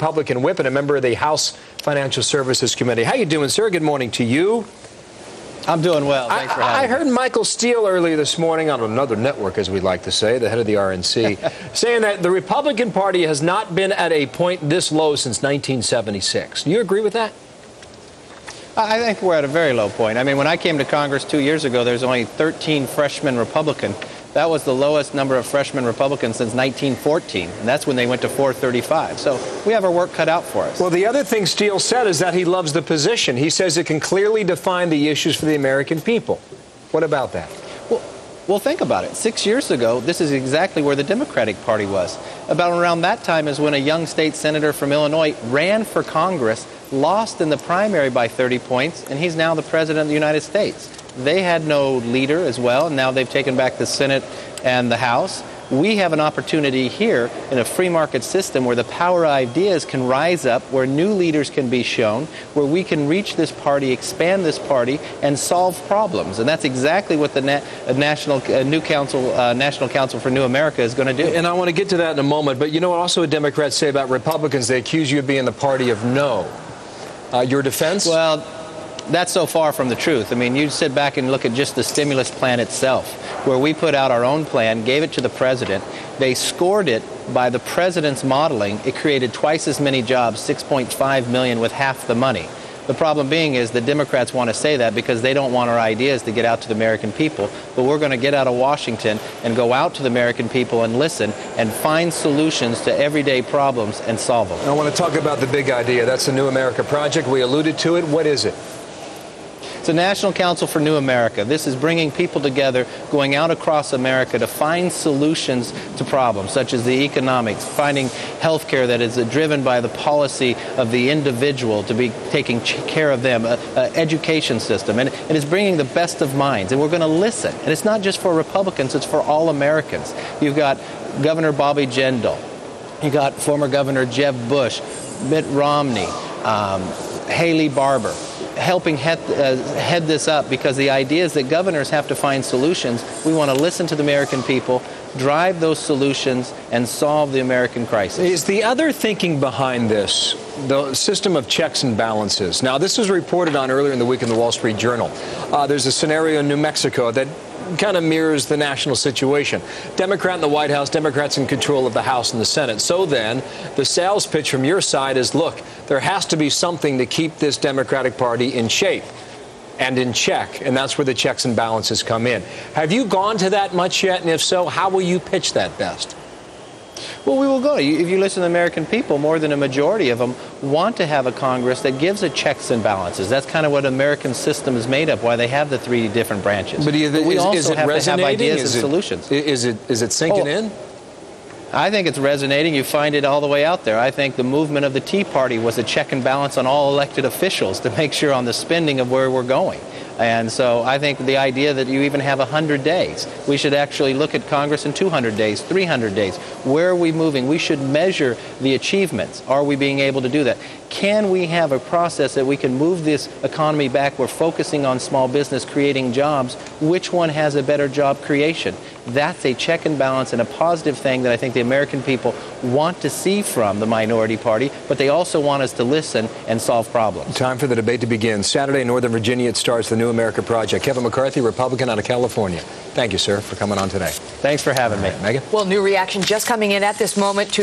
Republican whip and a member of the House Financial Services Committee. How you doing, sir? Good morning to you. I'm doing well. Thanks for having me. I heard Michael Steele earlier this morning on another network, as we like to say, the head of the RNC, saying that the Republican Party has not been at a point this low since 1976. Do you agree with that? I think we're at a very low point. I mean, when I came to Congress 2 years ago, there's only 13 freshmen Republican. That was the lowest number of freshmen Republicans since 1914, and that's when they went to 435. So we have our work cut out for us. Well, the other thing Steele said is that he loves the position. He says it can clearly define the issues for the American people. What about that? Well, think about it. 6 years ago, this is exactly where the Democratic Party was. About around that time is when a young state senator from Illinois ran for Congress, lost in the primary by 30 points, and he's now the president of the United States. They had no leader as well, and now they've taken back the Senate and the House. We have an opportunity here in a free market system where the power ideas can rise up, where new leaders can be shown, where we can reach this party, expand this party, and solve problems. And that's exactly what the National Council for New America is going to do. And I want to get to that in a moment, but you know what also Democrats say about Republicans? They accuse you of being the party of no. Your defense? Well, that's so far from the truth. I mean, you sit back and look at just the stimulus plan itself, where we put out our own plan, gave it to the president. They scored it by the president's modeling. It created twice as many jobs, 6.5 million, with half the money. The problem being is the Democrats want to say that because they don't want our ideas to get out to the American people. But we're going to get out of Washington and go out to the American people and listen and find solutions to everyday problems and solve them. I want to talk about the big idea. That's the New America Project. We alluded to it. What is it? It's a National Council for New America. This is bringing people together, going out across America to find solutions to problems, such as the economics, finding health care that is driven by the policy of the individual to be taking care of them, an education system. And it's bringing the best of minds. And we're going to listen. And it's not just for Republicans, it's for all Americans. You've got Governor Bobby Jindal. You've got former Governor Jeb Bush, Mitt Romney, Haley Barbour, helping head this up, because the idea is that governors have to find solutions. We want to listen to the American people, drive those solutions, and solve the American crisis. Is the other thinking behind this the system of checks and balances? Now, this was reported on earlier in the week in the Wall Street Journal. There's a scenario in New Mexico that kind of mirrors the national situation. Democrat in the White House, Democrats in control of the House and the Senate. So then, the sales pitch from your side is, look, there has to be something to keep this Democratic Party in shape and in check, and that's where the checks and balances come in. Have you gone to that much yet? And if so, how will you pitch that best? Well, we will go. If you listen to the American people, more than a majority of them want to have a Congress that gives it checks and balances. That's kind of what American system is made of, why they have the three different branches. But we also have to have ideas and solutions. Is it sinking in? I think it's resonating. You find it all the way out there. I think the movement of the Tea Party was a check and balance on all elected officials to make sure on the spending of where we're going. And so I think the idea that you even have 100 days, we should actually look at Congress in 200 days, 300 days. Where are we moving? We should measure the achievements. Are we being able to do that? Can we have a process that we can move this economy back? We're focusing on small business, creating jobs. Which one has a better job creation? That's a check and balance and a positive thing that I think the American people want to see from the minority party, but they also want us to listen and solve problems. Time for the debate to begin. Saturday in Northern Virginia, it starts the New America Project. Kevin McCarthy, Republican out of California. Thank you, sir, for coming on today. Thanks for having me. Megan? Well, new reaction just coming in at this moment to